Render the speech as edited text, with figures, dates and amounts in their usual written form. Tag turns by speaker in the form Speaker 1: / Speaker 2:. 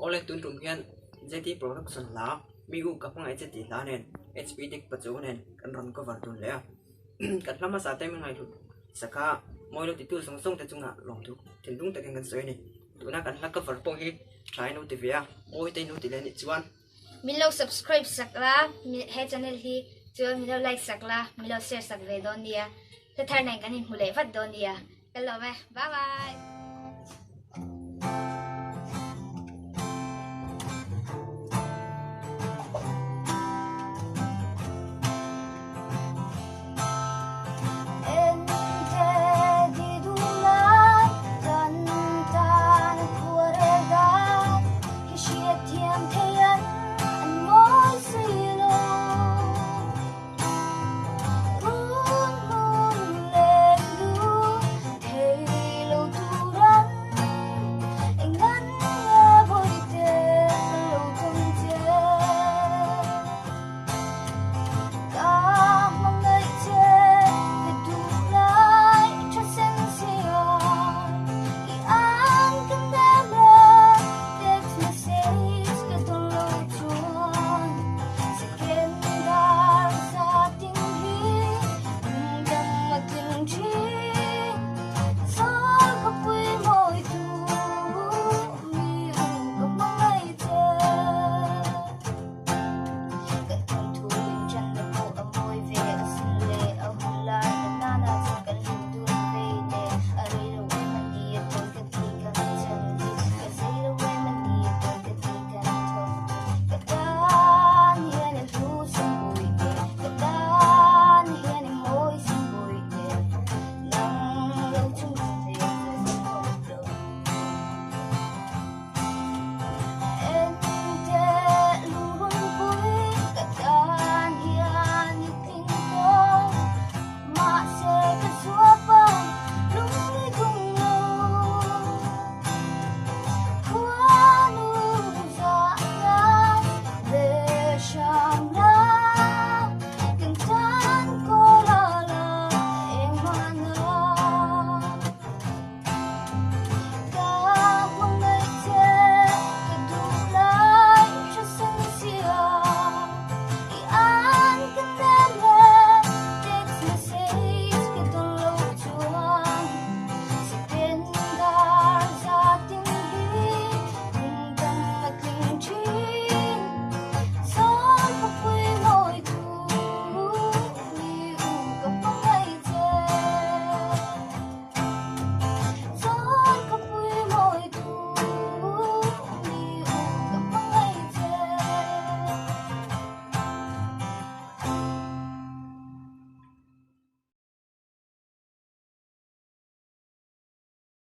Speaker 1: ole tun rum hian JT production la mi u ka pangai JT la nen HP Tech pachu nen kan ron cover tun le a kan lama sa te ngai lu saka moilo ti tu song song te chunga long tu tin dung te kan soi ni tuna kan la cover po hi try no ti via oi te no ti le ni chuan
Speaker 2: Milo subscribe sakla he channel hi chuan milo like sakla milo share sak ve don dia the thar nai kan hin hule vat don dia hello bye bye